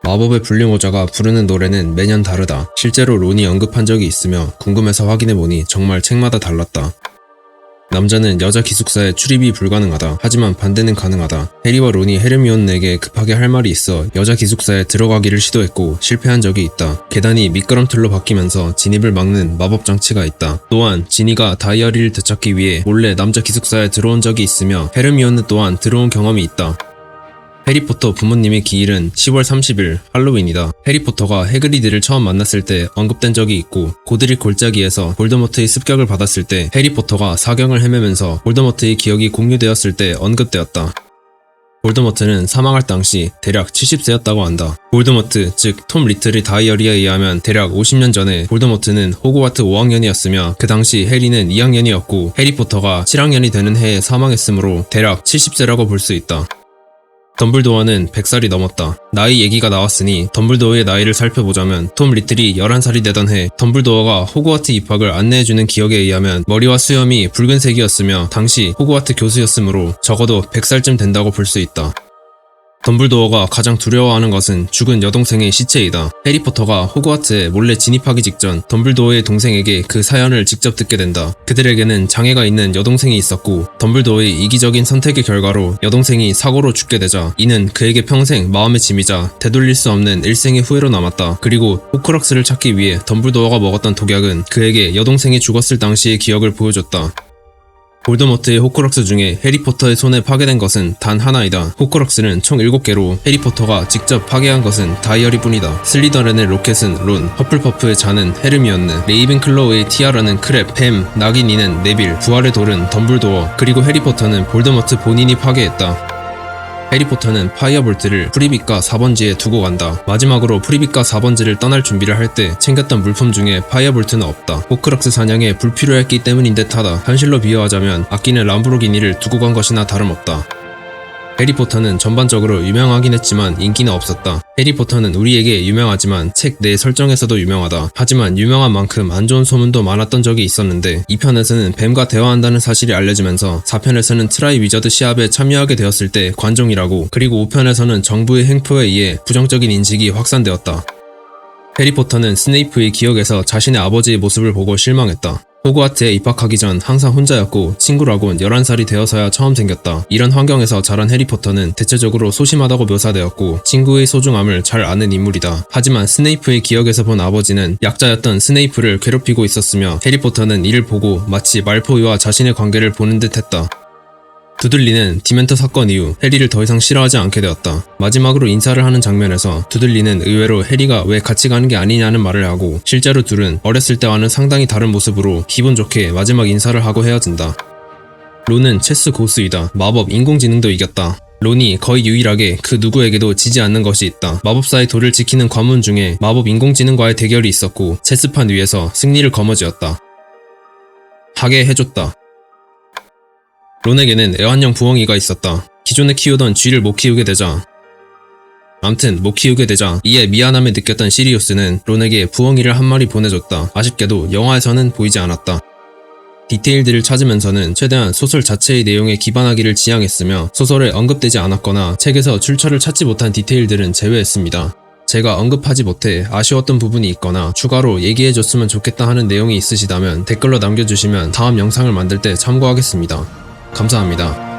마법의 불림오자가 부르는 노래는 매년 다르다. 실제로 론이 언급한 적이 있으며 궁금해서 확인해보니 정말 책마다 달랐다. 남자는 여자 기숙사에 출입이 불가능하다. 하지만 반대는 가능하다. 해리와 론이 헤르미온에게 급하게 할 말이 있어 여자 기숙사에 들어가기를 시도했고 실패한 적이 있다. 계단이 미끄럼틀로 바뀌면서 진입을 막는 마법 장치가 있다. 또한 지니가 다이어리를 되찾기 위해 몰래 남자 기숙사에 들어온 적이 있으며 헤르미온 또한 들어온 경험이 있다. 해리포터 부모님의 기일은 10월 30일 할로윈이다. 해리포터가 해그리드를 처음 만났을 때 언급된 적이 있고 고드릭 골짜기에서 볼드모트의 습격을 받았을 때 해리포터가 사경을 헤매면서 볼드모트의 기억이 공유되었을 때 언급되었다. 볼드모트는 사망할 당시 대략 70세였다고 한다. 볼드모트, 즉 톰 리틀의 다이어리에 의하면 대략 50년 전에 볼드모트는 호그와트 5학년이었으며 그 당시 해리는 2학년이었고 해리포터가 7학년이 되는 해에 사망했으므로 대략 70세라고 볼 수 있다. 덤블도어는 100살이 넘었다. 나이 얘기가 나왔으니 덤블도어의 나이를 살펴보자면 톰 리틀이 11살이 되던 해 덤블도어가 호그와트 입학을 안내해주는 기억에 의하면 머리와 수염이 붉은색이었으며 당시 호그와트 교수였으므로 적어도 100살쯤 된다고 볼 수 있다. 덤블도어가 가장 두려워하는 것은 죽은 여동생의 시체이다. 해리포터가 호그와트에 몰래 진입하기 직전 덤블도어의 동생에게 그 사연을 직접 듣게 된다. 그들에게는 장애가 있는 여동생이 있었고 덤블도어의 이기적인 선택의 결과로 여동생이 사고로 죽게 되자 이는 그에게 평생 마음의 짐이자 되돌릴 수 없는 일생의 후회로 남았다. 그리고 호크럭스를 찾기 위해 덤블도어가 먹었던 독약은 그에게 여동생이 죽었을 당시의 기억을 보여줬다. 볼드모트의 호크럭스 중에 해리포터의 손에 파괴된 것은 단 하나이다. 호크럭스는 총 7개로 해리포터가 직접 파괴한 것은 다이어리뿐이다. 슬리더렌의 로켓은 론, 허플퍼프의 잔은 헤르미온느, 레이븐클로우의 티아라는 크랩, 뱀, 나기니는 네빌, 부활의 돌은 덤블도어, 그리고 해리포터는 볼드모트 본인이 파괴했다. 해리포터는 파이어볼트를 프리빗과 4번지에 두고 간다. 마지막으로 프리빗과 4번지를 떠날 준비를 할 때 챙겼던 물품 중에 파이어볼트는 없다. 호크럭스 사냥에 불필요했기 때문인 듯하다. 현실로 비유하자면 아끼는 람보르기니를 두고 간 것이나 다름없다. 해리포터는 전반적으로 유명하긴 했지만 인기는 없었다. 해리포터는 우리에게 유명하지만 책 내 설정에서도 유명하다. 하지만 유명한 만큼 안 좋은 소문도 많았던 적이 있었는데 2편에서는 뱀과 대화한다는 사실이 알려지면서 4편에서는 트라이 위저드 시합에 참여하게 되었을 때 관종이라고, 그리고 5편에서는 정부의 횡포에 의해 부정적인 인식이 확산되었다. 해리포터는 스네이프의 기억에서 자신의 아버지의 모습을 보고 실망했다. 호그와트에 입학하기 전 항상 혼자였고 친구라곤 11살이 되어서야 처음 생겼다. 이런 환경에서 자란 해리포터는 대체적으로 소심하다고 묘사되었고 친구의 소중함을 잘 아는 인물이다. 하지만 스네이프의 기억에서 본 아버지는 약자였던 스네이프를 괴롭히고 있었으며 해리포터는 이를 보고 마치 말포이와 자신의 관계를 보는 듯 했다. 두들리는 디멘터 사건 이후 해리를 더 이상 싫어하지 않게 되었다. 마지막으로 인사를 하는 장면에서 두들리는 의외로 해리가 왜 같이 가는 게 아니냐는 말을 하고 실제로 둘은 어렸을 때와는 상당히 다른 모습으로 기분 좋게 마지막 인사를 하고 헤어진다. 론은 체스 고수이다. 마법 인공지능도 이겼다. 론이 거의 유일하게 그 누구에게도 지지 않는 것이 있다. 마법사의 도를 지키는 관문 중에 마법 인공지능과의 대결이 있었고 체스판 위에서 승리를 거머쥐었다. 하게 해줬다. 론에게는 애완형 부엉이가 있었다. 기존에 키우던 쥐를 못 키우게 되자 이에 미안함을 느꼈던 시리우스는 론에게 부엉이를 한 마리 보내줬다. 아쉽게도 영화에서는 보이지 않았다. 디테일들을 찾으면서는 최대한 소설 자체의 내용에 기반하기를 지향했으며 소설에 언급되지 않았거나 책에서 출처를 찾지 못한 디테일들은 제외했습니다. 제가 언급하지 못해 아쉬웠던 부분이 있거나 추가로 얘기해줬으면 좋겠다 하는 내용이 있으시다면 댓글로 남겨주시면 다음 영상을 만들 때 참고하겠습니다. 감사합니다.